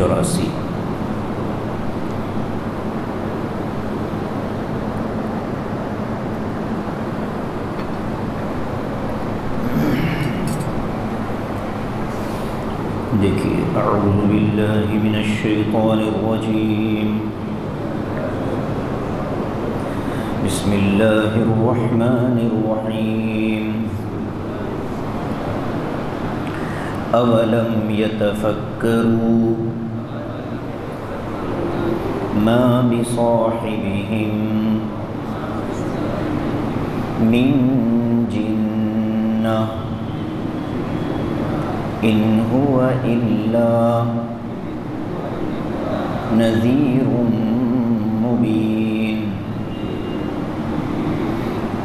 84۔ دیکھیے، اعوذ باللہ من الشیطان الرجیم، بسم اللہ الرحمن الرحیم۔ اولم یتفکروا ما بصاحبہم من جنہ ان هو الا نذیر مبین۔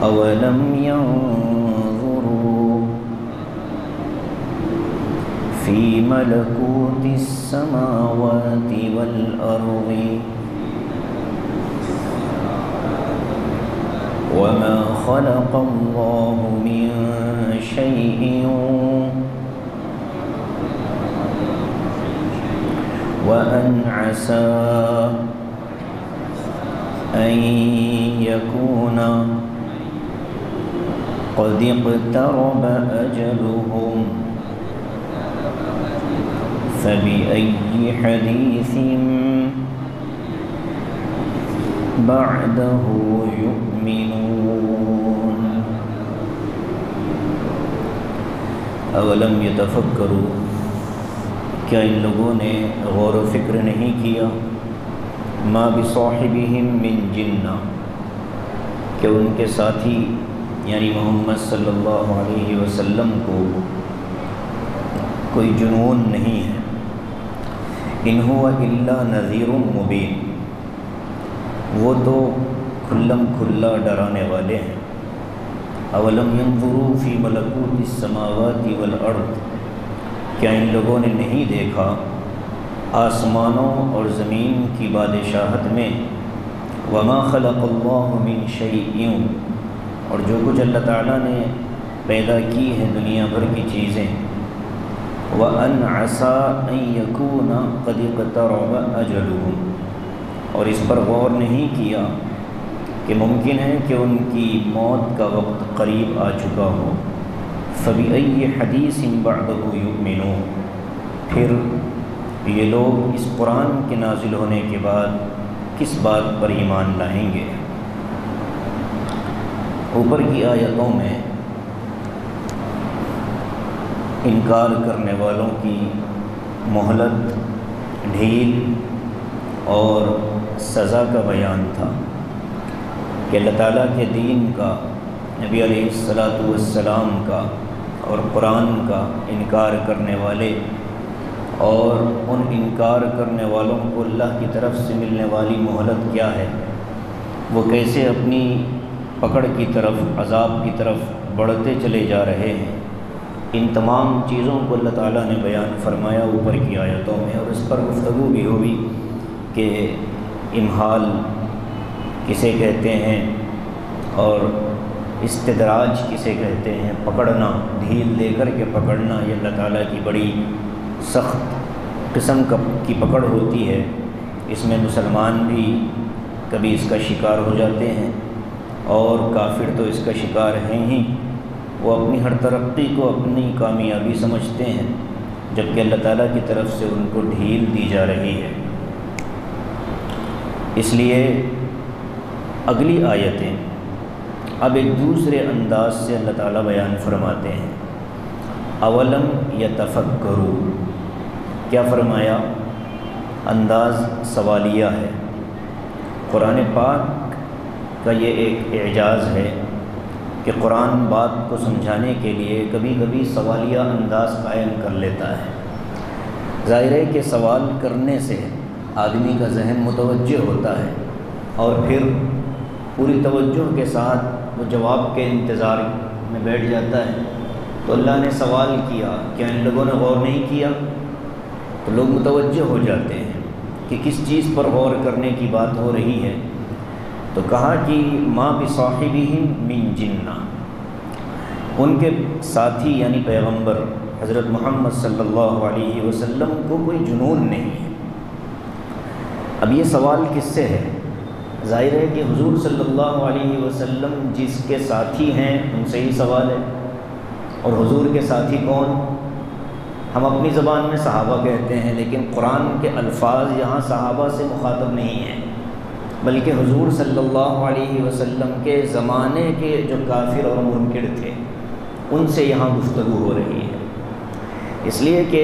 اولم ينظروا في ملكوت السماوات والأرض وما خلق الله من شيء وأن عسى أن يكون قد اقترب أجلهم فبأي حديث بعده يؤمنون۔ اولم یتفکروا، کیا ان لوگوں نے غور و فکر نہیں کیا؟ ما بصاحبہم من جنہ، کہ ان کے ساتھی یعنی محمد صلی اللہ علیہ وسلم کو کوئی جنون نہیں ہے۔ ان هو الا نذیر مبین، وہ تو کھلم کھلا ڈرانے والے ہیں۔ اولم ينظروا فی ملکوت السماوات والارض، کیا ان لوگوں نے نہیں دیکھا آسمانوں اور زمین کی بادشاہت میں؟ وما خلق اللہ من شیء، اور جو کچھ اللہ تعالیٰ نے پیدا کی ہے دنیا بھر کی چیزیں۔ وَأَنْ عَسَىٰ أَن يَكُونَ قَدِ اقْتَرَبَ أَجَلُهُمْ، اور اس پر غور نہیں کیا کہ ممکن ہے کہ ان کی موت کا وقت قریب آ چکا ہو۔ فَبِأَيِّ حَدِيثٍ بَعْدَهُ يُؤْمِنُونَ، پھر یہ لوگ اس قرآن کے نازل ہونے کے بعد کس بات پر ایمان لائیں گے؟ اوپر کی آیتوں میں انکار کرنے والوں کی مہلت، ڈھیل اور سزا کا بیان تھا کہ اللہ تعالیٰ کے دین کا، نبی علیہ السلام کا اور قرآن کا انکار کرنے والے اور ان انکار کرنے والوں کو اللہ کی طرف سے ملنے والی مہلت کیا ہے، وہ کیسے اپنی پکڑ کی طرف، عذاب کی طرف بڑھتے چلے جا رہے ہیں۔ ان تمام چیزوں کو اللہ تعالیٰ نے بیان فرمایا اوپر کی آیتوں میں، اور اس پر گفتگو بھی ہوئی کہ امحال کسے کہتے ہیں اور استدراج کسے کہتے ہیں، پکڑنا، ڈھیل دے کر کے پکڑنا، یہ اللہ تعالیٰ کی بڑی سخت قسم کی پکڑ ہوتی ہے۔ اس میں مسلمان بھی کبھی اس کا شکار ہو جاتے ہیں، اور کافر تو اس کا شکار ہیں ہی۔ وہ اپنی ہر ترقی کو اپنی کامیابی سمجھتے ہیں، جبکہ اللہ تعالیٰ کی طرف سے ان کو ڈھیل دی جا رہی ہے۔ اس لیے اگلی آیتیں اب ایک دوسرے انداز سے اللہ تعالیٰ بیان فرماتے ہیں۔ اولم یتفکروا، کیا فرمایا؟ انداز سوالیہ ہے۔ قرآن پاک کا یہ ایک اعجاز ہے کہ قرآن بات کو سمجھانے کے لیے کبھی کبھی سوالیہ انداز قائم کر لیتا ہے۔ ظاہر ہے کہ سوال کرنے سے آدمی کا ذہن متوجہ ہوتا ہے، اور پھر پوری توجہ کے ساتھ وہ جواب کے انتظار میں بیٹھ جاتا ہے۔ تو اللہ نے سوال کیا، کیا ان لوگوں نے غور نہیں کیا؟ تو لوگ متوجہ ہو جاتے ہیں کہ کس چیز پر غور کرنے کی بات ہو رہی ہے۔ تو کہا کہ ما بصاحبہم من جنہ، ان کے ساتھی یعنی پیغمبر حضرت محمد صلی اللہ علیہ وسلم کو کوئی جنون نہیں ہے۔ اب یہ سوال کس سے ہے؟ ظاہر ہے کہ حضور صلی اللہ علیہ وسلم جس کے ساتھی ہیں ان سے ہی سوال ہے۔ اور حضور کے ساتھی کون؟ ہم اپنی زبان میں صحابہ کہتے ہیں، لیکن قرآن کے الفاظ یہاں صحابہ سے مخاطب نہیں ہیں، بلکہ حضور صلی اللہ علیہ وسلم کے زمانے کے جو کافر اور منکر تھے ان سے یہاں گفتگو ہو رہی ہے۔ اس لیے کہ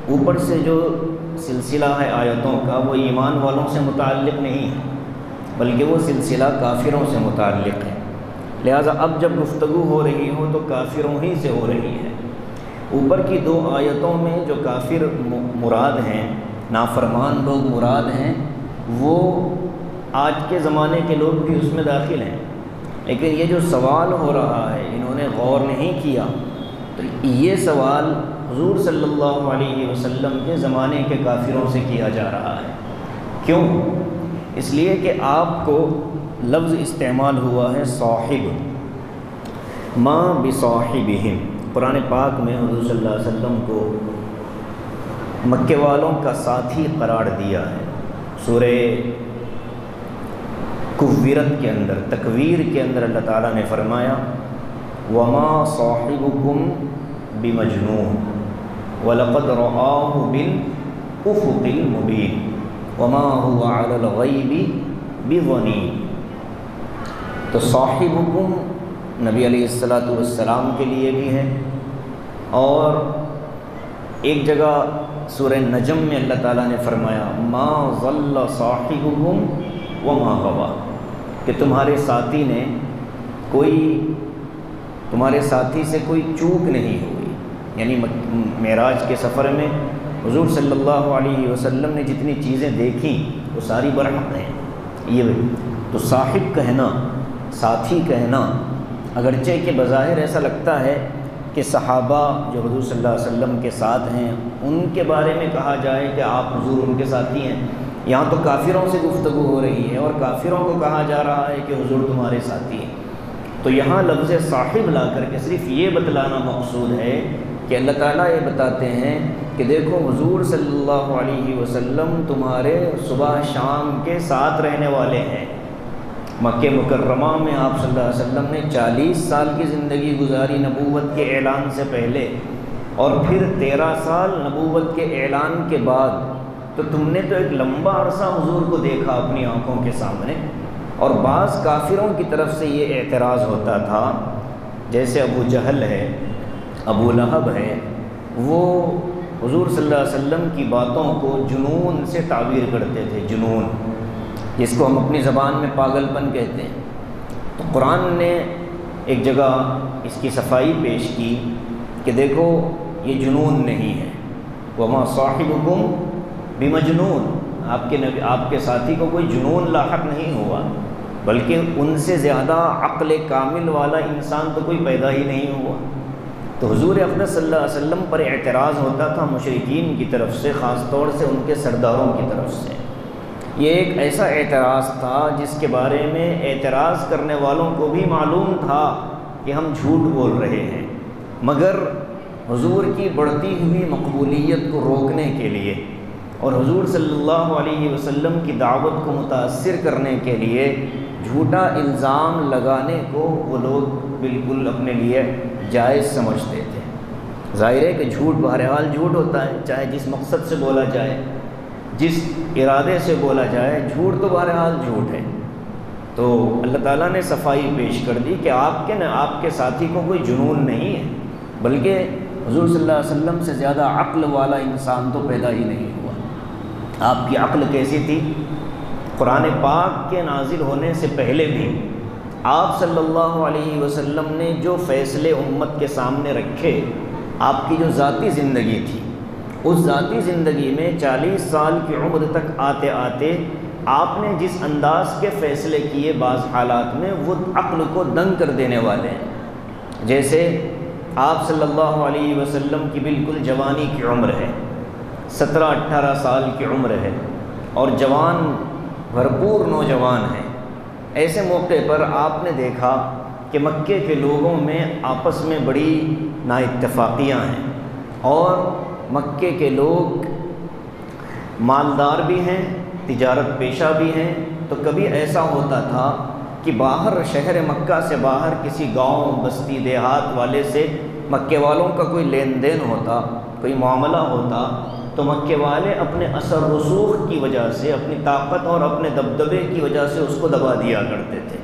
اوپر سے جو سلسلہ ہے آیتوں کا وہ ایمان والوں سے متعلق نہیں ہے، بلکہ وہ سلسلہ کافروں سے متعلق ہے۔ لہٰذا اب جب گفتگو ہو رہی ہو تو کافروں ہی سے ہو رہی ہے۔ اوپر کی دو آیتوں میں جو کافر مراد ہیں، نافرمان لوگ مراد ہیں، وہ آج کے زمانے کے لوگ بھی اس میں داخل ہیں، لیکن یہ جو سوال ہو رہا ہے انہوں نے غور نہیں کیا۔ تو یہ سوال حضور صلی اللہ علیہ وسلم کے زمانے کے کافروں سے کیا جا رہا ہے۔ کیوں؟ اس لیے کہ آپ کو لفظ استعمال ہوا ہے صاحب، ما بصاحبہم۔ قرآن پاک میں حضور صلی اللہ علیہ وسلم کو مکے والوں کا ساتھی قرار دیا ہے۔ سورہ کورت کے اندر، تکویر کے اندر اللہ تعالیٰ نے فرمایا وَمَا صَاحِبُكُمْ بِمَجْنُونٍ وَلَقَدْ رَآهُ بِالْأُفُقِ الْمُبِينِ وَمَا هُوَ عَلَى الْغَيْبِ بِضَنِينٍ۔ تو صاحبکم نبی علیہ السلام کے لیے بھی ہے، اور ایک جگہ سورہ نجم میں اللہ تعالیٰ نے فرمایا ما ضل صاحبکم وما غویٰ، کہ تمہارے ساتھی نے تمہارے ساتھی سے کوئی چوک نہیں ہوئی۔ یعنی معراج کے سفر میں حضور صلی اللہ علیہ وسلم نے جتنی چیزیں دیکھیں وہ ساری برحق ہیں۔ یہ تو صاحب کہنا، ساتھی کہنا، اگرچہ کہ بظاہر ایسا لگتا ہے کہ صحابہ جو حضور صلی اللہ علیہ وسلم کے ساتھ ہیں ان کے بارے میں کہا جائے کہ آپ حضور ان کے ساتھی ہیں، یہاں تو کافروں سے گفتگو ہو رہی ہے اور کافروں کو کہا جا رہا ہے کہ حضور تمہارے ساتھی ہیں۔ تو یہاں لفظ صاحب لا کر کے صرف یہ بتلانا مقصود ہے کہ اللہ تعالیٰ یہ بتاتے ہیں کہ دیکھو حضور صلی اللہ علیہ وسلم تمہارے صبح شام کے ساتھ رہنے والے ہیں۔ مکہ مکرمہ میں آپ صلی اللہ علیہ وسلم نے 40 سال کی زندگی گزاری نبوت کے اعلان سے پہلے، اور پھر 13 سال نبوت کے اعلان کے بعد۔ تو تم نے تو ایک لمبا عرصہ حضور کو دیکھا اپنی آنکھوں کے سامنے، اور بعض کافروں کی طرف سے یہ اعتراض ہوتا تھا، جیسے ابو جہل ہے، ابو لہب ہے، وہ حضور صلی اللہ علیہ وسلم کی باتوں کو جنون سے تعبیر کرتے تھے، جنون جس کو ہم اپنی زبان میں پاگل پن کہتے ہیں۔ تو قرآن نے ایک جگہ اس کی صفائی پیش کی کہ دیکھو یہ جنون نہیں ہے، وما صاحبکم بمجنون، آپ کے ساتھی کو کوئی جنون لاحق نہیں ہوا، بلکہ ان سے زیادہ عقل کامل والا انسان تو کوئی پیدا ہی نہیں ہوا۔ تو حضور اقدس صلی اللہ علیہ وسلم پر اعتراض ہوتا تھا مشرکین کی طرف سے، خاص طور سے ان کے سرداروں کی طرف سے۔ یہ ایک ایسا اعتراض تھا جس کے بارے میں اعتراض کرنے والوں کو بھی معلوم تھا کہ ہم جھوٹ بول رہے ہیں، مگر حضور کی بڑھتی ہوئی مقبولیت کو روکنے کے لیے اور حضور صلی اللہ علیہ وسلم کی دعوت کو متاثر کرنے کے لیے جھوٹا الزام لگانے کو وہ لوگ بالکل اپنے لیے جائز سمجھتے تھے۔ ظاہر ہے کہ جھوٹ بہرحال جھوٹ ہوتا ہے، چاہے جس مقصد سے بولا جائے، جس ارادے سے بولا جائے، جھوٹ تو بہرحال جھوٹ ہے۔ تو اللہ تعالیٰ نے صفائی پیش کر دی کہ آپ کے ساتھی کو کوئی جنون نہیں ہے، بلکہ حضور صلی اللہ علیہ وسلم سے زیادہ عقل والا انسان تو پیدا ہی نہیں ہوا۔ آپ کی عقل کیسی تھی؟ قرآن پاک کے نازل ہونے سے پہلے بھی آپ صلی اللہ علیہ وسلم نے جو فیصلے امت کے سامنے رکھے، آپ کی جو ذاتی زندگی تھی، اس ذاتی زندگی میں 40 سال کی عمر تک آتے آتے آپ نے جس انداز کے فیصلے کیے بعض حالات میں وہ عقل کو دنگ کر دینے والے ہیں۔ جیسے آپ صلی اللہ علیہ وسلم کی بالکل جوانی کی عمر ہے، 17-18 سال کی عمر ہے، اور جوان بھرپور نوجوان ہیں۔ ایسے موقع پر آپ نے دیکھا کہ مکے کے لوگوں میں آپس میں بڑی نااتفاقیاں ہیں، اور مکے کے لوگ مالدار بھی ہیں، تجارت پیشہ بھی ہیں، تو کبھی ایسا ہوتا تھا کہ باہر شہر مکہ سے باہر کسی گاؤں بستی دیہات والے سے مکے والوں کا کوئی لین دین ہوتا، کوئی معاملہ ہوتا، تو مکے والے اپنے اثر رسوخ کی وجہ سے، اپنی طاقت اور اپنے دبدبے کی وجہ سے اس کو دبا دیا کرتے تھے۔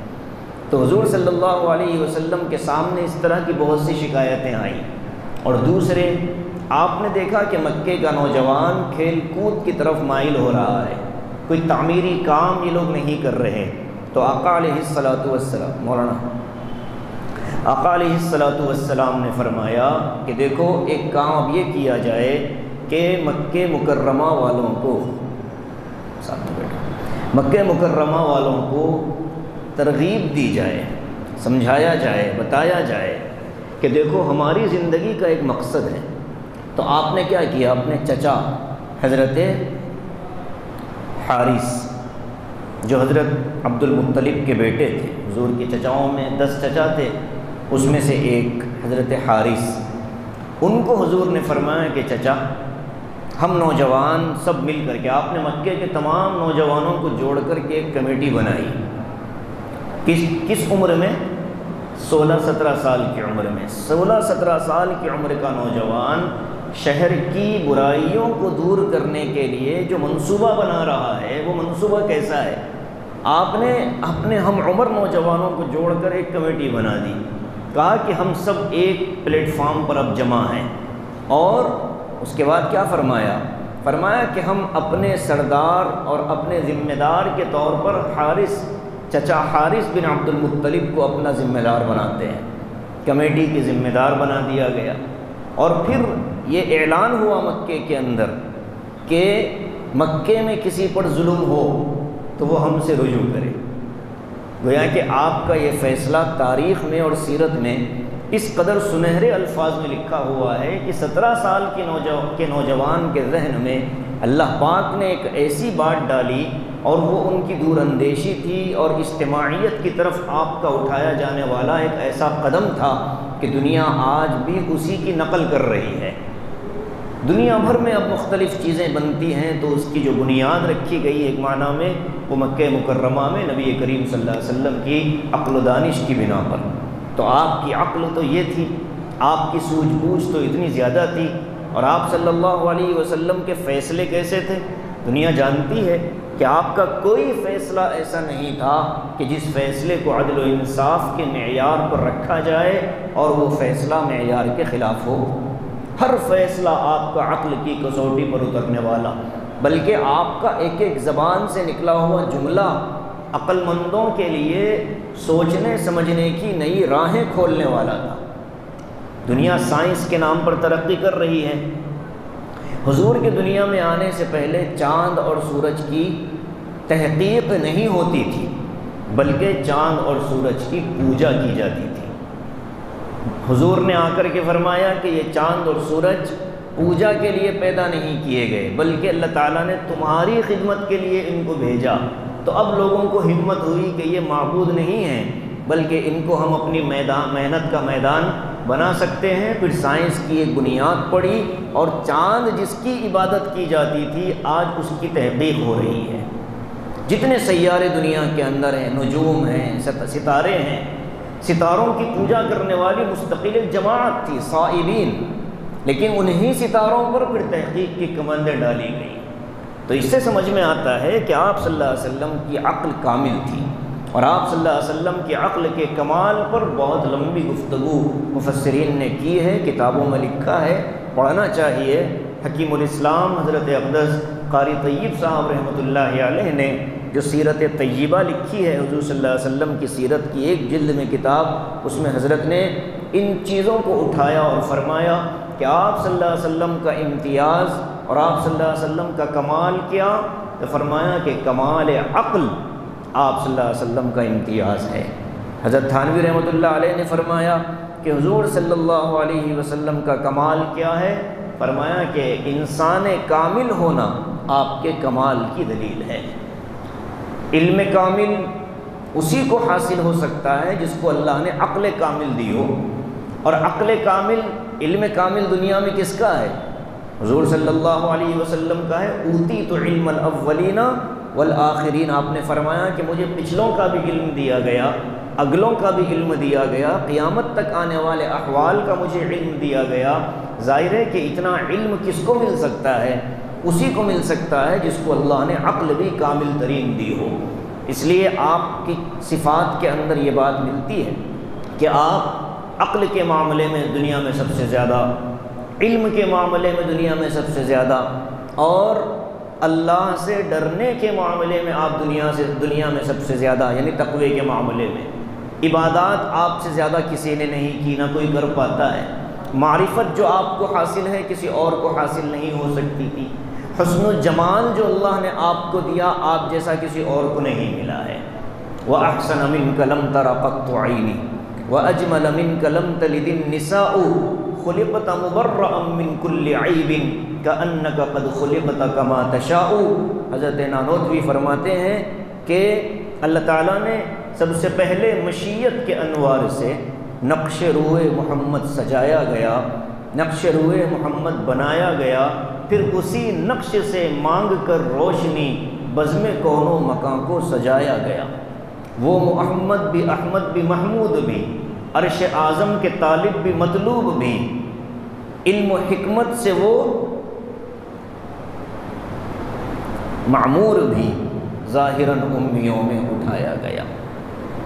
تو حضور صلی اللہ علیہ وسلم کے سامنے اس طرح کی بہت سی شکایتیں آئیں۔ اور دوسرے، آپ نے دیکھا کہ مکے کا نوجوان کھیل کود کی طرف مائل ہو رہا ہے، کوئی تعمیری کام یہ لوگ نہیں کر رہے۔ تو آقا علیہ السلام مولانا آقا علیہ السلام نے فرمایا کہ دیکھو ایک کام اب یہ کیا جائے کہ مکہ مکرمہ والوں کو مکہ مکرمہ والوں کو ترغیب دی جائے، سمجھایا جائے، بتایا جائے کہ دیکھو ہماری زندگی کا ایک مقصد ہے۔ تو آپ نے کیا کیا؟ اپنے چچا حضرت حارث، جو حضرت عبد المطلب کے بیٹے تھے، حضور کے چچاؤں میں 10 چچا تھے، اس میں سے ایک حضرت حارث، ان کو حضور نے فرمایا کہ چچا ہم نوجوان سب مل کر کے، آپ نے مکے کے تمام نوجوانوں کو جوڑ کر کے ایک کمیٹی بنائی۔ کس عمر میں؟ 16-17 سال کی عمر میں۔ 16-17 سال کی عمر کا نوجوان شہر کی برائیوں کو دور کرنے کے لیے جو منصوبہ بنا رہا ہے، وہ منصوبہ کیسا ہے؟ آپ نے اپنے ہم عمر نوجوانوں کو جوڑ کر ایک کمیٹی بنا دی، کہا کہ ہم سب ایک پلیٹ فارم پر اب جمع ہیں، اور اس کے بعد کیا فرمایا؟ فرمایا کہ ہم اپنے سردار اور اپنے ذمہ دار کے طور پر چچا حارث بن عبد المطلب کو اپنا ذمہ دار بناتے ہیں۔ کمیٹی کی ذمہ دار بنا دیا گیا، اور پھر یہ اعلان ہوا مکے کے اندر کہ مکے میں کسی پر ظلم ہو تو وہ ہم سے رجوع کرے۔ گویا کہ آپ کا یہ فیصلہ تاریخ میں اور سیرت میں اس قدر سنہرے الفاظ میں لکھا ہوا ہے کہ 17 سال کے نوجوان کے ذہن میں اللہ پاک نے ایک ایسی بات ڈالی، اور وہ ان کی دور اندیشی تھی اور اجتماعیت کی طرف آپ کا اٹھایا جانے والا ایک ایسا قدم تھا کہ دنیا آج بھی اسی کی نقل کر رہی ہے۔ دنیا بھر میں اب مختلف چیزیں بنتی ہیں، تو اس کی جو بنیاد رکھی گئی ایک معنی میں وہ مکہ مکرمہ میں نبی کریم صلی اللہ علیہ وسلم کی عقل و دانش کی بنا پر۔ تو آپ کی عقل تو یہ تھی، آپ کی سوجھ بوجھ تو اتنی زیادہ تھی، اور آپ صلی اللہ علیہ وسلم کے فیصلے کیسے تھے؟ دنیا جانتی ہے کہ آپ کا کوئی فیصلہ ایسا نہیں تھا کہ جس فیصلے کو عدل و انصاف کے معیار پر رکھا جائے اور وہ فیصلہ معیار کے خلاف ہو۔ ہر فیصلہ آپ کا عقل کی کسوٹی پر اترنے والا، بلکہ آپ کا ایک ایک زبان سے نکلا ہوا جملہ عقل مندوں کے لیے سوچنے سمجھنے کی نئی راہیں کھولنے والا تھا۔ دنیا سائنس کے نام پر ترقی کر رہی ہے۔ حضور کی دنیا میں آنے سے پہلے چاند اور سورج کی تحقیق نہیں ہوتی تھی، بلکہ چاند اور سورج کی پوجا کی جاتی تھی۔ حضور نے آ کر کے فرمایا کہ یہ چاند اور سورج پوجا کے لیے پیدا نہیں کیے گئے، بلکہ اللہ تعالیٰ نے تمہاری خدمت کے لیے ان کو بھیجا۔ تو اب لوگوں کو ہمت ہوئی کہ یہ معبود نہیں ہیں، بلکہ ان کو ہم اپنی محنت کا میدان بنا سکتے ہیں۔ پھر سائنس کی ایک بنیاد پڑی، اور چاند جس کی عبادت کی جاتی تھی آج اس کی تحقیق ہو رہی ہے۔ جتنے سیارے دنیا کے اندر ہیں، نجوم ہیں، ستارے ہیں، ستاروں کی پوجا کرنے والی مستقل ایک جماعت تھی، صائبین، لیکن انہی ستاروں پر پھر تحقیق کی کمندیں ڈالی گئی۔ تو اس سے سمجھ میں آتا ہے کہ آپ صلی اللہ علیہ وسلم کی عقل کامل تھی، اور آپ صلی اللہ علیہ وسلم کی عقل کے کمال پر بہت لمبی گفتگو مفسرین نے کی ہے، کتابوں میں لکھا ہے، پڑھنا چاہیے۔ حکیم الاسلام حضرت اقدس قاری طیب صاحب رحمۃ اللہ علیہ نے جو سیرت طیبہ لکھی ہے، حضور صلی اللہ علیہ وسلم کی سیرت کی ایک جلد میں کتاب، اس میں حضرت نے ان چیزوں کو اٹھایا اور فرمایا کہ آپ صلی اللہ علیہ وسلم کا امتیاز اور آپ صلی اللہ علیہ وسلم کا کمال کیا؟ تو فرمایا کہ کمال عقل آپ صلی اللہ علیہ وسلم کا امتیاز ہے۔ حضرت تھانوی رحمۃ اللہ علیہ نے فرمایا کہ حضور صلی اللہ علیہ وسلم کا کمال کیا ہے؟ فرمایا کہ انسان کامل ہونا آپ کے کمال کی دلیل ہے۔ علم کامل اسی کو حاصل ہو سکتا ہے جس کو اللہ نے عقل کامل دی ہو، اور عقل کامل، علم کامل دنیا میں کس کا ہے؟ حضور صلی اللہ علیہ وسلم کا ہے اوتیت علم الاولین والآخرین، آپ نے فرمایا کہ مجھے پچھلوں کا بھی علم دیا گیا، اگلوں کا بھی علم دیا گیا، قیامت تک آنے والے احوال کا مجھے علم دیا گیا۔ ظاہر ہے کہ اتنا علم کس کو مل سکتا ہے؟ اسی کو مل سکتا ہے جس کو اللہ نے عقل بھی کامل ترین دی ہو۔ اس لیے آپ کی صفات کے اندر یہ بات ملتی ہے کہ آپ عقل کے معاملے میں دنیا میں سب سے زیادہ، علم کے معاملے میں دنیا میں سب سے زیادہ، اور اللہ سے ڈرنے کے معاملے میں آپ دنیا میں سب سے زیادہ، یعنی تقوی کے معاملے میں۔ عبادات آپ سے زیادہ کسی نے نہیں کی، نہ کوئی کر پاتا ہے۔ معرفت جو آپ کو حاصل ہے کسی اور کو حاصل نہیں ہو سکتی تھی۔ حسن و جمال جو اللہ نے آپ کو دیا، آپ جیسا کسی اور کو نہیں ملا ہے۔ وَأَحْسَنَ مِنْكَ لَمْ تَرَ قَطُّ عَيْنِي وَأَجْمَلَ مِنْكَ لَمْ تَلِدِ النِّسَاءُ خُلِقْتَ مُبَرَّأً مِنْ كُلِّ عَيْبٍ كَأَنَّكَ قَدْ خُلِقْتَ كَمَا تَشَاءُ۔ حضرت نانوتوی فرماتے ہیں کہ اللہ تعالیٰ نے سب سے پہلے مشیت کے انوار سے نقش روح محمد سجایا گیا، نقش روح محمد بنایا گیا، پھر اسی نقش سے مانگ کر روشنی بزم کون و مکان کو سجایا گیا۔ وہ محمد بھی، احمد بھی، محمود بھی، عرش اعظم کے طالب بھی، مطلوب بھی، علم و حکمت سے وہ معمور بھی، ظاہراً امیوں میں اٹھایا گیا۔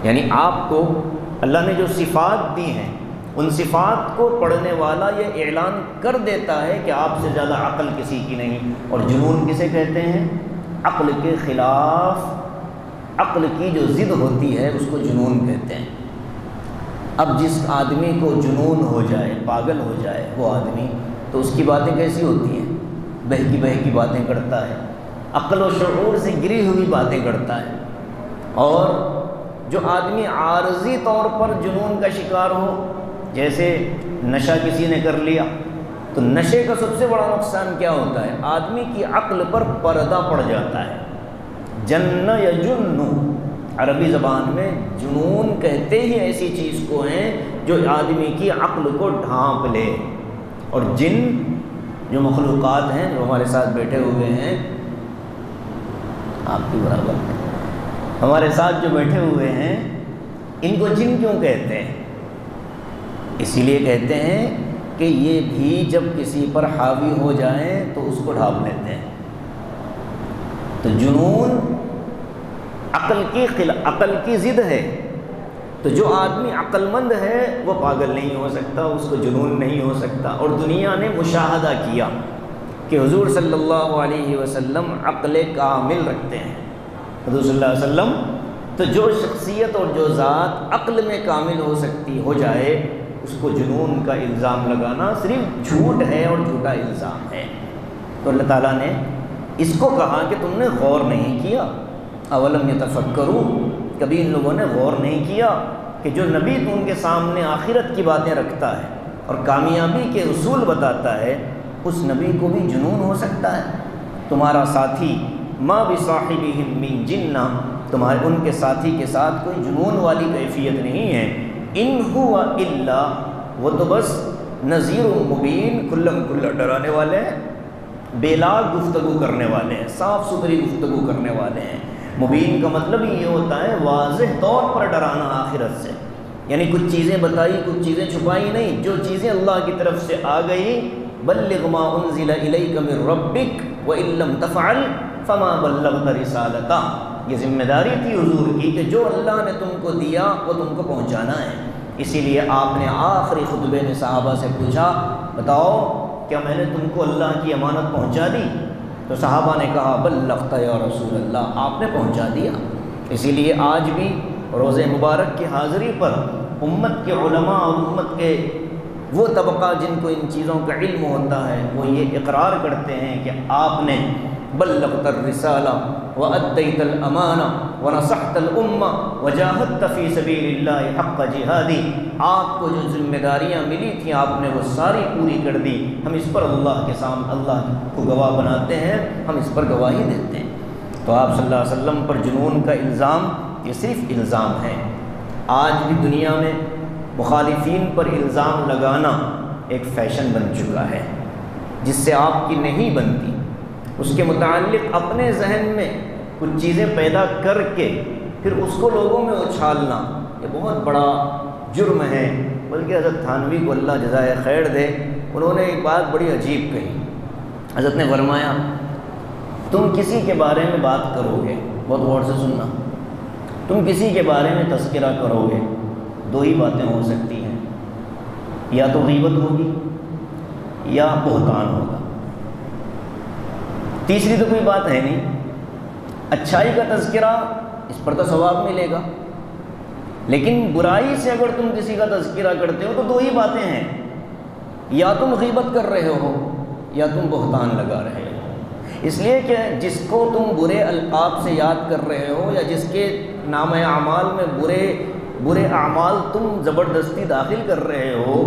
یعنی آپ کو اللہ نے جو صفات دی ہیں، ان صفات کو پڑھنے والا یہ اعلان کر دیتا ہے کہ آپ سے زیادہ عقل کسی کی نہیں۔ اور جنون کسے کہتے ہیں؟ عقل کے خلاف، عقل کی جو ضد ہوتی ہے اس کو جنون کہتے ہیں۔ اب جس آدمی کو جنون ہو جائے، پاگل ہو جائے وہ آدمی، تو اس کی باتیں کیسی ہوتی ہیں؟ بہکی باتیں کرتا ہے، عقل و شعور سے گری ہوئی باتیں کرتا ہے۔ اور جو آدمی عارضی طور پر جنون کا شکار ہو، جیسے نشہ کسی نے کر لیا، تو نشے کا سب سے بڑا نقصان کیا ہوتا ہے؟ آدمی کی عقل پر پردہ پڑ جاتا ہے۔ جن یجن، عربی زبان میں جنون کہتے ہی ایسی چیز کو ہیں جو آدمی کی عقل کو ڈھانپ لے۔ اور جن جو مخلوقات ہیں جو ہمارے ساتھ بیٹھے ہوئے ہیں، آپ کی برابر ہمارے ساتھ جو بیٹھے ہوئے ہیں، ان کو جن کیوں کہتے ہیں؟ اسی لیے کہتے ہیں کہ یہ بھی جب کسی پر حاوی ہو جائیں تو اس کو ڈھانپ لیتے ہیں۔ تو جنون عقل کی ضد ہے۔ تو جو آدمی عقل مند ہے وہ پاگل نہیں ہو سکتا، اس کو جنون نہیں ہو سکتا۔ اور دنیا نے مشاہدہ کیا کہ حضور صلی اللہ علیہ وسلم عقل کامل رکھتے ہیں۔ حضور صلی اللہ علیہ وسلم، تو جو شخصیت اور جو ذات عقل میں کامل ہو جائے، اس کو جنون کا الزام لگانا صرف جھوٹ ہے اور جھوٹا الزام ہے۔ تو اللہ تعالیٰ نے اس کو کہا کہ تم نے غور نہیں کیا، اولم یتفکروا، کبھی ان لوگوں نے غور نہیں کیا کہ جو نبی تو ان کے سامنے آخرت کی باتیں رکھتا ہے اور کامیابی کے اصول بتاتا ہے، اس نبی کو بھی جنون ہو سکتا ہے۔ تمہارا ساتھی ما بصاحبہم من جنہ، تمہارے ان کے ساتھی کے ساتھ کوئی جنون والی کیفیت نہیں ہے۔ ان ہوا الا، وہ تو بس نذیر مبین، کھلم کھلا ڈرانے والے ہیں، بے لاگ گفتگو کرنے والے ہیں، صاف ستھری گفتگو کرنے والے ہیں۔ مبین کا مطلب یہ ہوتا ہے واضح طور پر ڈرانا آخرت سے، یعنی کچھ چیزیں بتائی، کچھ چیزیں چھپائی نہیں، جو چیزیں اللہ کی طرف سے آ گئی، بلغ ما انزل الیک من ربک وان لم تفعل فما بلغت رسالتہ، یہ ذمہ داری تھی حضور کی کہ جو اللہ نے تم کو دیا وہ تم کو پہنچانا ہے۔ اسی لیے آپ نے آخری خطبے میں صحابہ سے پوچھا، بتاؤ کیا میں نے تم کو اللہ کی امانت پہنچا دی؟ تو صحابہ نے کہا بلغت یا رسول اللہ، آپ نے پہنچا دیا۔ اسی لیے آج بھی روز مبارک کی حاضری پر امت کے علماء اور امت کے وہ طبقہ جن کو ان چیزوں کا علم ہوتا ہے، وہ یہ اقرار کرتے ہیں کہ آپ نے بلغت الرسالہ وأديت الأمانة ونصحت الأمة وجاهدت في سبيل الله حق جهادی، آپ کو جو ذمہ داریاں ملی تھیں آپ نے وہ ساری پوری کر دی۔ ہم اس پر اللہ کے سامنے اللہ کو گواہ بناتے ہیں، ہم اس پر گواہی دیتے ہیں۔ تو آپ صلی اللہ علیہ وسلم پر جنون کا الزام یہ صرف الزام ہے۔ آج بھی دنیا میں مخالفین پر الزام لگانا ایک فیشن بن چکا ہے۔ جس سے آپ کی نہیں بنتی، اس کے متعلق اپنے ذہن میں کچھ چیزیں پیدا کر کے پھر اس کو لوگوں میں اچھالنا، یہ بہت بڑا جرم ہے۔ بلکہ حضرت تھانوی کو اللہ جزائے خیر دے، انہوں نے ایک بات بڑی عجیب کہی۔ حضرت نے فرمایا تم کسی کے بارے میں بات کرو گے، بہت غور سے سننا، تم کسی کے بارے میں تذکرہ کرو گے، دو ہی باتیں ہو سکتی ہیں، یا تو غیبت ہوگی یا بہتان ہوگا، تیسری تو کوئی بات ہے نہیں۔ اچھائی کا تذکرہ اس پر تو ثواب ملے گا، لیکن برائی سے اگر تم کسی کا تذکرہ کرتے ہو تو دو ہی باتیں ہیں، یا تم غیبت کر رہے ہو یا تم بہتان لگا رہے ہو۔ اس لیے کہ جس کو تم برے القاب سے یاد کر رہے ہو یا جس کے نام اعمال میں برے اعمال تم زبردستی داخل کر رہے ہو،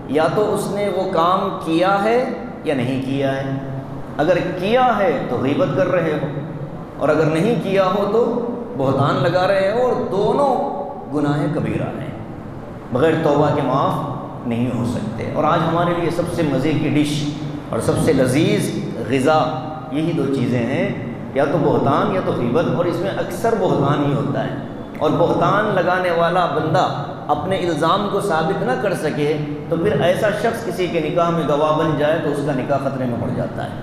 یا تو اس نے وہ کام کیا ہے یا نہیں کیا ہے۔ اگر کیا ہے تو غیبت کر رہے ہو، اور اگر نہیں کیا ہو تو بہتان لگا رہے ہو، اور دونوں گناہ کبیرہ ہیں، بغیر توبہ کے معاف نہیں ہو سکتے۔ اور آج ہمارے لیے سب سے مزے کی ڈش اور سب سے لذیذ غذا یہی دو چیزیں ہیں، یا تو بہتان یا تو غیبت، اور اس میں اکثر بہتان ہی ہوتا ہے۔ اور بہتان لگانے والا بندہ اپنے الزام کو ثابت نہ کر سکے تو پھر ایسا شخص کسی کے نکاح میں گواہ بن جائے تو اس کا نکاح خطرے میں پڑ جاتا ہے۔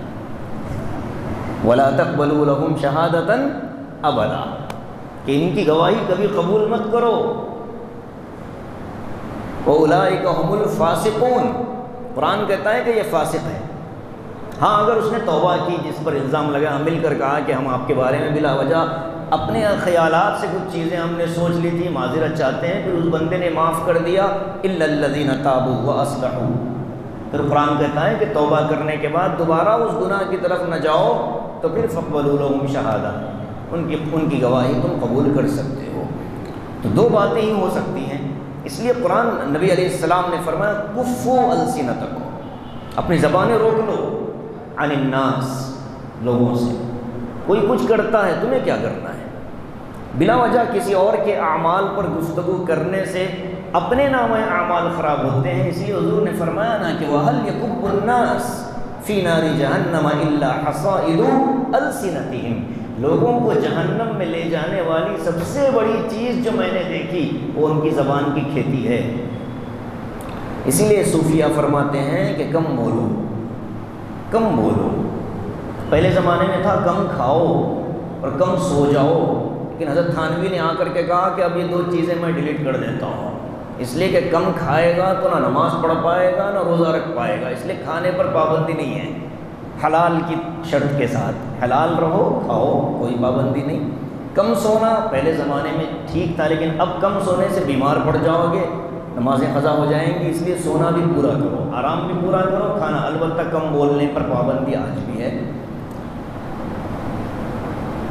وَلَا تَقْبَلُوا لَهُمْ شَهَادَةً أَبَدًا، کہ ان کی گواہی کبھی قبول مت کرو۔ وَأُولَٰئِكَ هُمُ الْفَاسِقُونَ، قرآن کہتا ہے کہ یہ فاسق ہے۔ ہاں اگر اس نے توبہ کی، جس پر الزام لگا، ہم مل کر کہا کہ ہم آپ کے بارے میں بلا وجہ اپنے خیالات سے کچھ چیزیں ہم نے سوچ لی تھی، معذرت چاہتے ہیں، پھر اس بندے نے معاف کر دیا، إِلَّا الَّذِينَ تَابُوا وَأَصْلَحُوا، پھر قرآن کہتا ہے کہ توبہ کرنے کے بعد دوبارہ اس گناہ کی طرف نہ جاؤ تو پھر فَاقْبَلُوا لَهُمْ شَهَادَةً، ان کی گواہی تم قبول کر سکتے ہو۔ تو دو باتیں ہی ہو سکتی ہیں، اس لیے قرآن نبی علیہ السلام نے فرمایا کفوا السنتکم، اپنی زبانیں روک لو، عن الناس، لوگوں سے، کوئی کچھ کرتا ہے تمہیں کیا کرنا ہے۔ بلا وجہ کسی اور کے اعمال پر گفتگو کرنے سے اپنے نام اعمال خراب ہوتے ہیں۔ اس لیے حضور نے فرمایا نا کہ وَهَلْ يَكُبُّ النَّاسِ فِي نَارِ جَهَنَّمَ إِلَّا حَصَائِدُ أَلْسِنَتِهِمْ، لوگوں کو جہنم میں لے جانے والی سب سے بڑی چیز جو میں نے دیکھی وہ ان کی زبان کی کھیتی ہے۔ اسی لیے صوفیہ فرماتے ہیں کہ کم بولو، کم بولو۔ پہلے زمانے میں تھا کم کھاؤ اور کم سو جاؤ، لیکن حضرت تھانوی نے آ کر کے کہا کہ اب یہ دو چیزیں میں ڈیلیٹ کر دیتا ہوں، اس لیے کہ کم کھائے گا تو نہ نماز پڑھ پائے گا نہ روزہ رکھ پائے گا، اس لیے کھانے پر پابندی نہیں ہے، حلال کی شرط کے ساتھ حلال رہو، کھاؤ، کوئی پابندی نہیں۔ کم سونا پہلے زمانے میں ٹھیک تھا، لیکن اب کم سونے سے بیمار پڑ جاؤ گے، نمازیں قضا ہو جائیں گی، اس لیے سونا بھی پورا کرو، آرام بھی پورا کرو، کھانا البتہ کم بولنے پر پابندی آج بھی ہے۔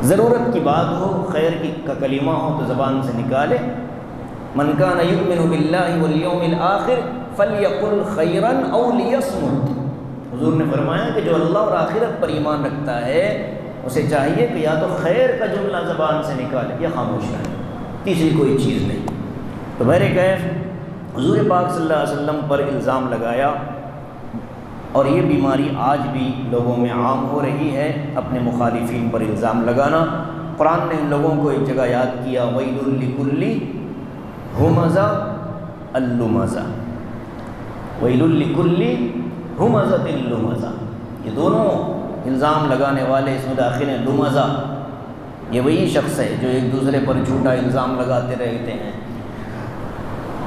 ضرورت کی بات ہو، خیر کا کلمہ ہو تو زبان سے نکالے۔ من کان یؤمن باللہ والیوم الآخر فلیقل خیرا او لیصمت، حضور نے فرمایا کہ جو اللہ اور آخرت پر ایمان رکھتا ہے اسے چاہیے کہ یا تو خیر کا جملہ زبان سے نکالے یا خاموش رہے، تیسری کوئی چیز نہیں۔ تو بہرکیف حضور پاک صلی اللہ علیہ وسلم پر الزام لگایا، اور یہ بیماری آج بھی لوگوں میں عام ہو رہی ہے، اپنے مخالفین پر الزام لگانا۔ قرآن نے ان لوگوں کو ایک جگہ یاد کیا، وَيْلٌ لِكُلِّ هُمَزَةٍ اللُّمَزَةٍ، وَيْلٌ لِكُلِّ هُمَزَةٍ اللُّمَزَةٍ، یہ دونوں الزام لگانے والے اس میں داخل ہیں۔ لمزہ یہ وہی شخص ہے جو ایک دوسرے پر جھوٹا الزام لگاتے رہتے ہیں،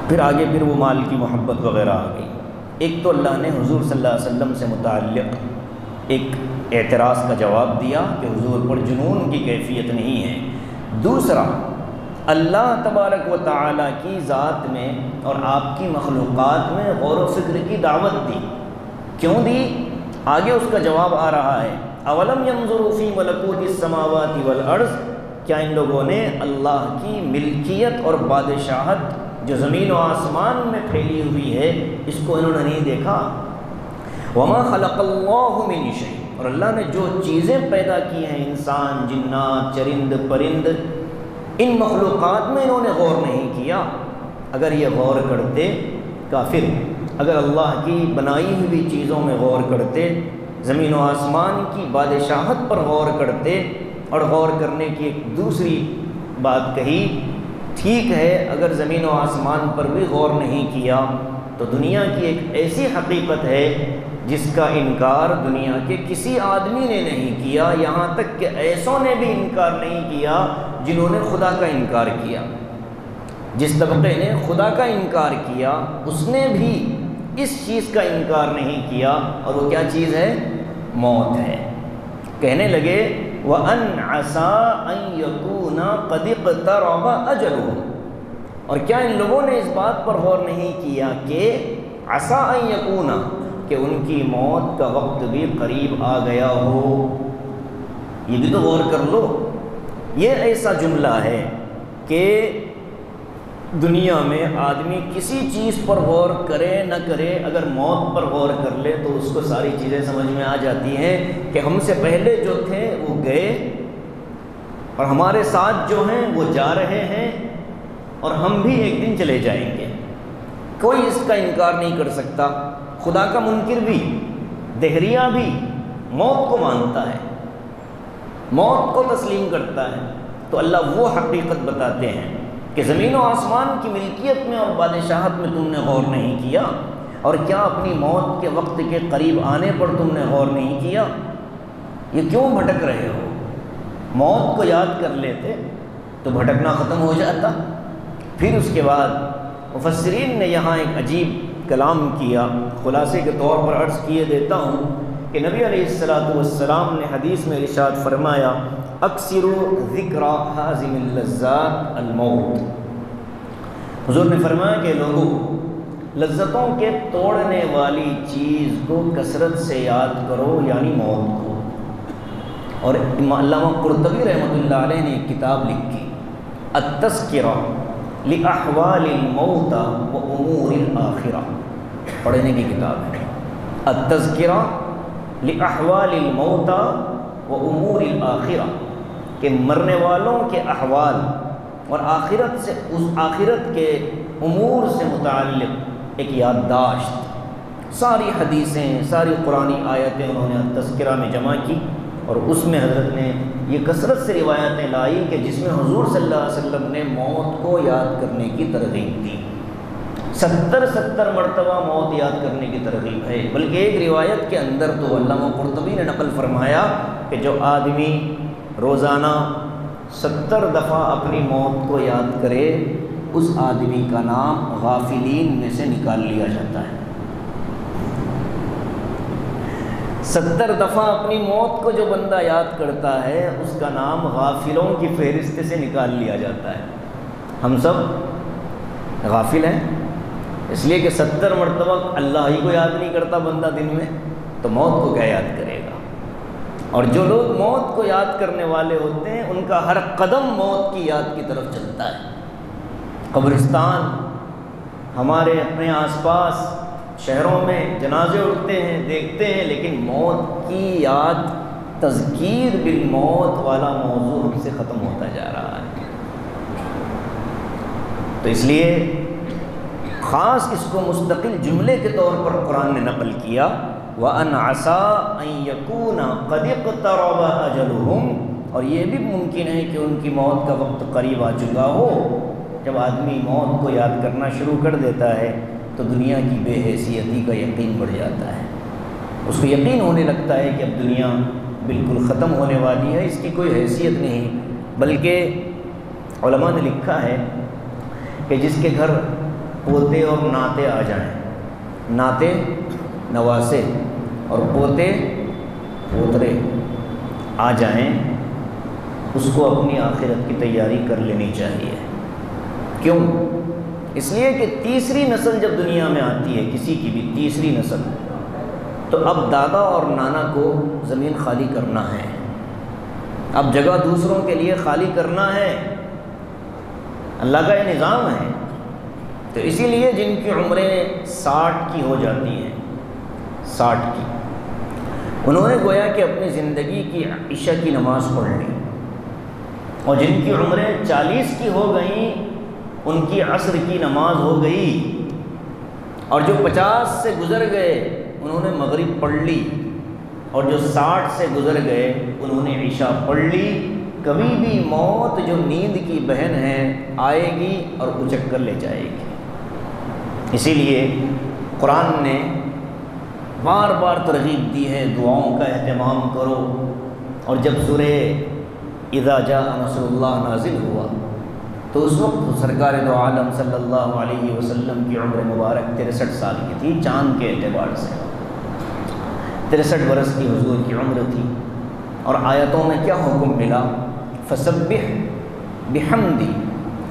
پھر آگے پھر وہ مال کی محبت وغیرہ آ گئی۔ ایک تو اللہ نے حضور صلی اللہ علیہ وسلم سے متعلق ایک اعتراض کا جواب دیا کہ حضور پر جنون کی کیفیت نہیں ہے۔ دوسرا، اللہ تبارک و تعالیٰ کی ذات میں اور آپ کی مخلوقات میں غور و فکر کی دعوت دی۔ کیوں دی؟ آگے اس کا جواب آ رہا ہے، اولم ينظروا فی ملکوت السماوات والارض، کیا ان لوگوں نے اللہ کی ملکیت اور بادشاہت جو زمین و آسمان میں پھیلی ہوئی ہے اس کو انہوں نے نہیں دیکھا؟ وما خلق اللہ من شیء، اور اللہ نے جو چیزیں پیدا کی ہیں، انسان، جنات، چرند پرند، ان مخلوقات میں انہوں نے غور نہیں کیا۔ اگر یہ غور کرتے، کافر اگر اللہ کی بنائی ہوئی چیزوں میں غور کرتے، زمین و آسمان کی بادشاہت پر غور کرتے، اور غور کرنے کی ایک دوسری بات کہی، ٹھیک ہے اگر زمین و آسمان پر بھی غور نہیں کیا تو دنیا کی ایک ایسی حقیقت ہے جس کا انکار دنیا کے کسی آدمی نے نہیں کیا، یہاں تک کہ ایسوں نے بھی انکار نہیں کیا جنہوں نے خدا کا انکار کیا۔ جس طبقے نے خدا کا انکار کیا اس نے بھی اس چیز کا انکار نہیں کیا، اور وہ کیا چیز ہے؟ موت ہے۔ کہنے لگے وَأَنْ عَسَىٰ أَن يَكُونَ قَدِ اقْتَرَبَ أَجَلُهُمْ، اور کیا ان لوگوں نے اس بات پر غور نہیں کیا کہ عَسَىٰ أَن يَكُونَ، کہ ان کی موت کا وقت بھی قریب آ گیا ہو؟ یہ بھی تو غور کر لو، یہ ایسا جملہ ہے کہ دنیا میں آدمی کسی چیز پر غور کرے نہ کرے، اگر موت پر غور کر لے تو اس کو ساری چیزیں سمجھ میں آ جاتی ہیں کہ ہم سے پہلے جو تھے وہ گئے، اور ہمارے ساتھ جو ہیں وہ جا رہے ہیں، اور ہم بھی ایک دن چلے جائیں گے۔ کوئی اس کا انکار نہیں کر سکتا۔ خدا کا منکر بھی، دہریہ بھی موت کو مانتا ہے، موت کو تسلیم کرتا ہے۔ تو اللہ وہ حقیقت بتاتے ہیں کہ زمین و آسمان کی ملکیت میں اور بادشاہت میں تم نے غور نہیں کیا، اور کیا اپنی موت کے وقت کے قریب آنے پر تم نے غور نہیں کیا؟ یہ کیوں بھٹک رہے ہو؟ موت کو یاد کر لیتے تو بھٹکنا ختم ہو جاتا۔ پھر اس کے بعد مفسرین نے یہاں ایک عجیب کلام کیا، خلاصے کے طور پر عرض کیے دیتا ہوں کہ نبی علیہ السلام نے حدیث میں ارشاد فرمایا اکثروا ذکر حازم اللذات الموت۔ حضور نے فرمایا کہ لوگوں، لذتوں کے توڑنے والی چیز کو کثرت سے یاد کرو، یعنی موت کو۔ اور علامہ قرطبی رحمۃ اللہ علیہ نے ایک کتاب لکھی التذکرہ لأحوال الموت و امور الآخرہ، پڑھنے کی کتاب ہے التذکرہ لأحوال الموت و امور الآخرہ، کہ مرنے والوں کے احوال اور آخرت سے، اس آخرت کے امور سے متعلق ایک یادداشت۔ ساری حدیثیں، ساری قرآنی آیتیں انہوں نے التذکرہ میں جمع کی، اور اس میں حضرت نے یہ کثرت سے روایتیں لائی کہ جس میں حضور صلی اللہ علیہ وسلم نے موت کو یاد کرنے کی ترغیب دی۔ 70 مرتبہ موت یاد کرنے کی ترغیب ہے، بلکہ ایک روایت کے اندر تو علامہ قرطبی نے نقل فرمایا کہ جو آدمی روزانہ 70 دفعہ اپنی موت کو یاد کرے اس آدمی کا نام غافلین میں سے نکال لیا جاتا ہے۔ 70 دفعہ اپنی موت کو جو بندہ یاد کرتا ہے اس کا نام غافلوں کی فہرست سے نکال لیا جاتا ہے۔ ہم سب غافل ہیں، اس لیے کہ 70 مرتبہ اللہ ہی کو یاد نہیں کرتا بندہ دن میں، تو موت کو کیا یاد کرے گا؟ اور جو لوگ موت کو یاد کرنے والے ہوتے ہیں ان کا ہر قدم موت کی یاد کی طرف چلتا ہے۔ قبرستان، ہمارے اپنے آس پاس شہروں میں جنازے اٹھتے ہیں، دیکھتے ہیں، لیکن موت کی یاد، تذکیر بالموت والا موضوع ہم سے ختم ہوتا جا رہا ہے۔ تو اس لیے خاص اس کو مستقل جملے کے طور پر قرآن نے نقل کیا وَأَنْ عَسَىٰ أَن يَكُونَ قَدِ اقْتَرَبَ أَجَلُهُمْ، اور یہ بھی ممکن ہے کہ ان کی موت کا وقت قریب آ چکا ہو۔ جب آدمی موت کو یاد کرنا شروع کر دیتا ہے تو دنیا کی بے حیثیتی کا یقین بڑھ جاتا ہے، اس کو یقین ہونے لگتا ہے کہ اب دنیا بالکل ختم ہونے والی ہے، اس کی کوئی حیثیت نہیں۔ بلکہ علماء نے لکھا ہے کہ جس کے گھر پوتے اور ناتے آ جائیں، ناتے نواسے اور پوتے پوترے آ جائیں، اس کو اپنی آخرت کی تیاری کر لینی چاہیے۔ کیوں؟ اس لیے کہ تیسری نسل جب دنیا میں آتی ہے، کسی کی بھی تیسری نسل، تو اب دادا اور نانا کو زمین خالی کرنا ہے، اب جگہ دوسروں کے لیے خالی کرنا ہے، اللہ کا یہ نظام ہے۔ تو اسی لیے جن کی عمریں 60 کی ہو جاتی ہیں، 60 کی، انہوں نے گویا کہ اپنی زندگی کی عشاء کی نماز پڑھ لی، اور جن کی عمریں 40 کی ہو گئیں ان کی عصر کی نماز ہو گئی، اور جو 50 سے گزر گئے انہوں نے مغرب پڑھ لی، اور جو 60 سے گزر گئے انہوں نے عشاء پڑھ لی۔ کبھی بھی موت جو نیند کی بہن ہے آئے گی اور اچک کر لے جائے گی۔ اسی لیے قرآن نے بار بار ترغیب دی ہے دعاؤں کا اہتمام کرو، اور جب سورہ اذا جاء نصر اللہ نازل ہوا تو اس وقت سرکار دو عالم صلی اللہ علیہ وسلم کی عمر مبارک 63 سال کی تھی، چاند کے اعتبار سے 63 برس کی حضور کی عمر تھی۔ اور آیتوں میں کیا حکم ملا؟ فسبح بحمد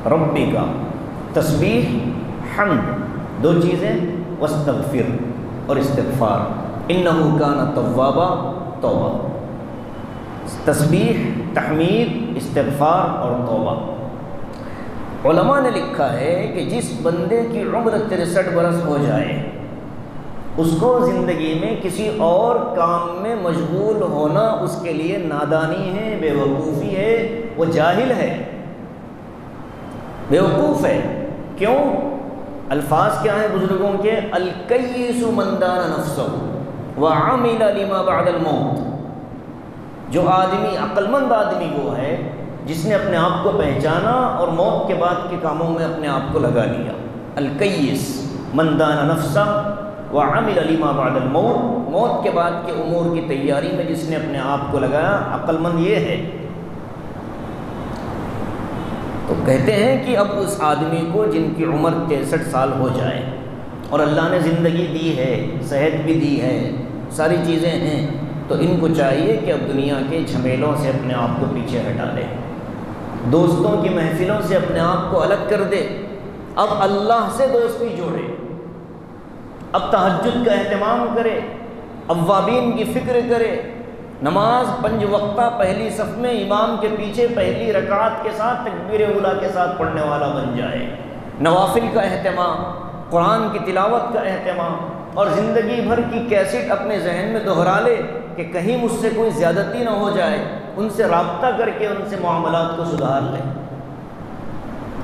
ربک، تسبیح حمد دو چیزیں، واستغفر اور استغفار، انہ کان توابا، توبہ، تسبیح، تحمید، استغفار اور توبہ۔ علماء نے لکھا ہے کہ جس بندے کی عمر 63 برس ہو جائے اس کو زندگی میں کسی اور کام میں مشغول ہونا اس کے لیے نادانی ہے، بے وقوفی ہے، وہ جاہل ہے، بے وقوف ہے۔ کیوں؟ الفاظ کیا ہیں بزرگوں کے؟ الکیس من دان نفسہ وعمل لما بعد الموت۔ جو آدمی، عقل مند آدمی وہ ہے جس نے اپنے آپ کو پہچانا اور موت کے بعد کے کاموں میں اپنے آپ کو لگا لیا۔ الکیس من دان نفسہ وعمل لما بعد الموت، موت کے بعد کے امور کی تیاری میں جس نے اپنے آپ کو لگایا، عقل مند یہ ہے۔ تو کہتے ہیں کہ اب اس آدمی کو جن کی عمر 63 سال ہو جائے اور اللہ نے زندگی دی ہے، صحت بھی دی ہے، ساری چیزیں ہیں، تو ان کو چاہیے کہ اب دنیا کے جھمیلوں سے اپنے آپ کو پیچھے ہٹا لے، دوستوں کی محفلوں سے اپنے آپ کو الگ کر دے، اب اللہ سے دوستی جوڑے، اب تہجد کا اہتمام کرے، اوابین کی فکر کرے، نماز 5 وقتہ پہلی صف میں امام کے پیچھے پہلی رکعت کے ساتھ تکبیر اولیٰ کے ساتھ پڑھنے والا بن جائے، نوافل کا اہتمام، قرآن کی تلاوت کا اہتمام، اور زندگی بھر کی کیسٹ اپنے ذہن میں دہرا لے کہ کہیں مجھ سے کوئی زیادتی نہ ہو جائے، ان سے رابطہ کر کے ان سے معاملات کو سدھار لے۔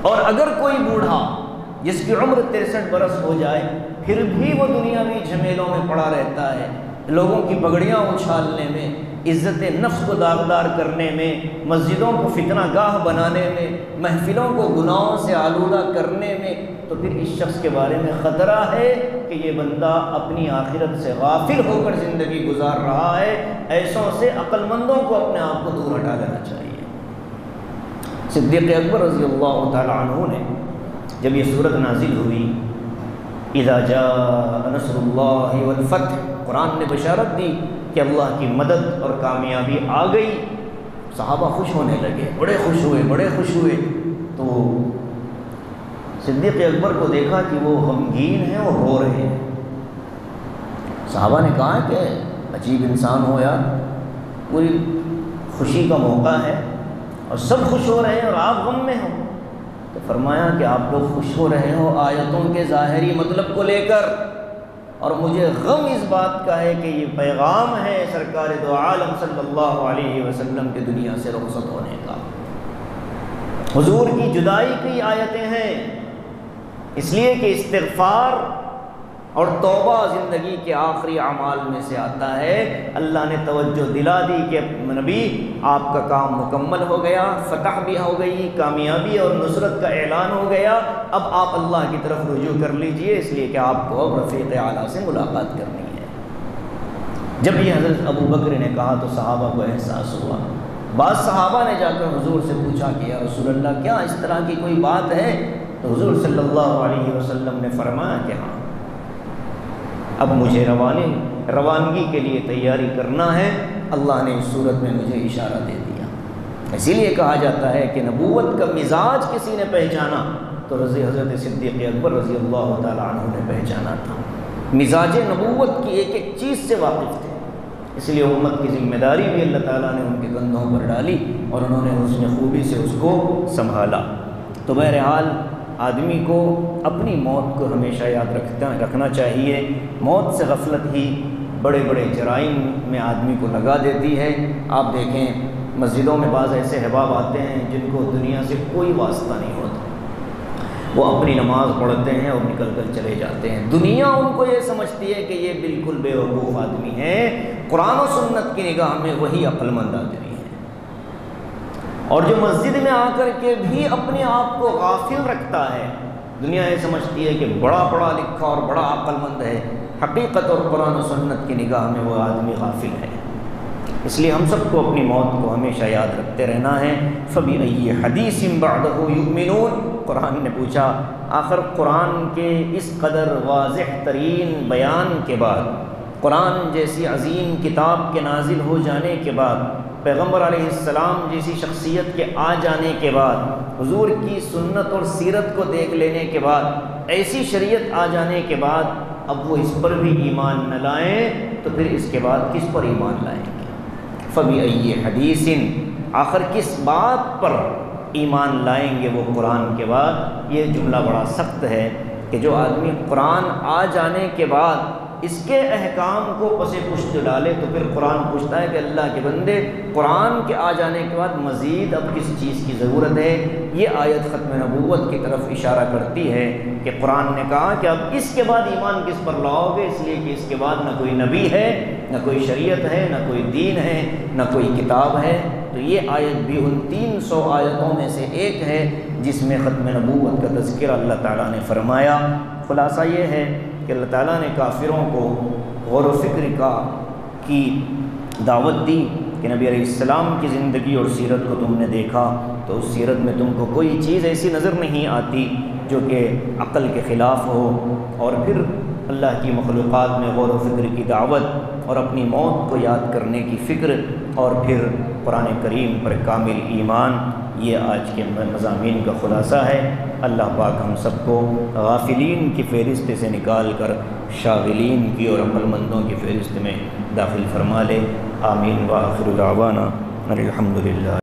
اور اگر کوئی بوڑھا جس کی عمر 63 برس ہو جائے پھر بھی وہ دنیاوی جھمیلوں میں پڑا رہتا ہے، لوگوں کی پگڑیاں اچھالنے میں، عزت نفس کو داغدار کرنے میں، مسجدوں کو فتنہ گاہ بنانے میں، محفلوں کو گناہوں سے آلودہ کرنے میں، تو پھر اس شخص کے بارے میں خطرہ ہے کہ یہ بندہ اپنی آخرت سے غافل ہو کر زندگی گزار رہا ہے۔ ایسوں سے عقل مندوں کو اپنے آپ کو دور ہٹا لینا چاہیے۔ صدیق اکبر رضی اللہ تعالی عنہ نے جب یہ صورت نازل ہوئی، اذا جاء نصر اللہ والفتح، قرآن نے بشارت دی کہ اللہ کی مدد اور کامیابی آ گئی، صحابہ خوش ہونے لگے، بڑے خوش ہوئے، بڑے خوش ہوئے۔ تو صدیق اکبر کو دیکھا کہ وہ غمگین ہیں اور رو رہے ہیں۔ صحابہ نے کہا کہ عجیب انسان ہو یار، پوری خوشی کا موقع ہے اور سب خوش ہو رہے ہیں اور آپ غم میں ہو۔ تو فرمایا کہ آپ لوگ خوش ہو رہے ہو آیتوں کے ظاہری مطلب کو لے کر، اور مجھے غم اس بات کا ہے کہ یہ پیغام ہے سرکار دو عالم صلی اللہ علیہ وسلم کے دنیا سے رخصت ہونے کا۔ حضور کی جدائی کی آیتیں ہیں، اس لیے کہ استغفار اور توبہ زندگی کے آخری اعمال میں سے آتا ہے۔ اللہ نے توجہ دلا دی کہ نبی آپ کا کام مکمل ہو گیا، فتح بھی ہو گئی، کامیابی اور نصرت کا اعلان ہو گیا، اب آپ اللہ کی طرف رجوع کر لیجئے، اس لیے کہ آپ کو اب رفیق اعلیٰ سے ملاقات کرنی ہے۔ جب یہ حضرت ابو بکر نے کہا تو صحابہ کو احساس ہوا۔ بعض صحابہ نے جا کر حضور سے پوچھا کہ یا رسول اللہ کیا اس طرح کی کوئی بات ہے؟ تو حضور صلی اللہ علیہ وسلم نے فرمایا کہ ہاں، اب مجھے روانگی کے لیے تیاری کرنا ہے، اللہ نے اس صورت میں مجھے اشارہ دے دیا۔ اسی لیے کہا جاتا ہے کہ نبوت کا مزاج کسی نے پہچانا تو حضرت صدیق اکبر رضی اللہ تعالیٰ عنہ نے پہچانا تھا، مزاج نبوت کی ایک ایک چیز سے واقف تھے۔ اس لیے امت کی ذمہ داری بھی اللہ تعالیٰ نے ان کے کندھوں پر ڈالی اور انہوں نے حسن خوبی سے اس کو سنبھالا۔ تو بہرحال آدمی کو اپنی موت کو ہمیشہ یاد رکھنا چاہیے۔ موت سے غفلت ہی بڑے بڑے جرائم میں آدمی کو لگا دیتی ہے۔ آپ دیکھیں مسجدوں میں بعض ایسے احباب آتے ہیں جن کو دنیا سے کوئی واسطہ نہیں ہوتا، وہ اپنی نماز پڑھتے ہیں اور نکل کر چلے جاتے ہیں۔ دنیا ان کو یہ سمجھتی ہے کہ یہ بالکل بے وقوف آدمی ہے، قرآن و سنت کی نگاہ میں وہی عقل مند آدمی ہے۔ اور جو مسجد میں آ کر کے بھی اپنے آپ کو غافل رکھتا ہے، دنیا یہ سمجھتی ہے کہ بڑا پڑھا لکھا اور بڑا عقل مند ہے، حقیقت اور قرآن و سنت کی نگاہ میں وہ آدمی غافل ہے۔ اس لیے ہم سب کو اپنی موت کو ہمیشہ یاد رکھتے رہنا ہے۔ فَبِأَيِّ حَدِيثٍ بَعْدَهُ يُؤْمِنُونَ، قرآن نے پوچھا آخر قرآن کے اس قدر واضح ترین بیان کے بعد، قرآن جیسی عظیم کتاب کے نازل ہو جانے کے بعد، پیغمبر علیہ السلام جیسی شخصیت کے آ جانے کے بعد، حضور کی سنت اور سیرت کو دیکھ لینے کے بعد، ایسی شریعت آ جانے کے بعد اب وہ اس پر بھی ایمان نہ لائیں تو پھر اس کے بعد کس پر ایمان لائیں گے؟ فَبِأَيِّ حَدِيثٍ، آخر کس بات پر ایمان لائیں گے وہ قرآن کے بعد؟ یہ جملہ بڑا سخت ہے کہ جو آدمی قرآن آ جانے کے بعد اس کے احکام کو پس پشت ڈالے تو پھر قرآن پوچھتا ہے کہ اللہ کے بندے، قرآن کے آ جانے کے بعد مزید اب کس چیز کی ضرورت ہے؟ یہ آیت ختم نبوت کی طرف اشارہ کرتی ہے کہ قرآن نے کہا کہ اب اس کے بعد ایمان کس پر لاؤ گے؟ اس لیے کہ اس کے بعد نہ کوئی نبی ہے، نہ کوئی شریعت ہے، نہ کوئی دین ہے، نہ کوئی کتاب ہے۔ تو یہ آیت بھی ان 300 آیتوں میں سے ایک ہے جس میں ختم نبوت کا تذکرہ اللہ تعالیٰ نے فرمایا۔ خلاصہ یہ ہے کہ اللہ تعالیٰ نے کافروں کو غور و فکر کی دعوت دی کہ نبی علیہ السلام کی زندگی اور سیرت کو تم نے دیکھا تو اس سیرت میں تم کو کوئی چیز ایسی نظر نہیں آتی جو کہ عقل کے خلاف ہو، اور پھر اللہ کی مخلوقات میں غور و فکر کی دعوت اور اپنی موت کو یاد کرنے کی فکر، اور پھر قرآن کریم پر کامل ایمان۔ یہ آج کے مضامین کا خلاصہ ہے۔ اللہ پاک ہم سب کو غافلین کی فہرست سے نکال کر شاغلین کی اور عقل مندوں کی فہرست میں داخل فرما لے۔ آمین وآخر دعوانا الحمدللہ۔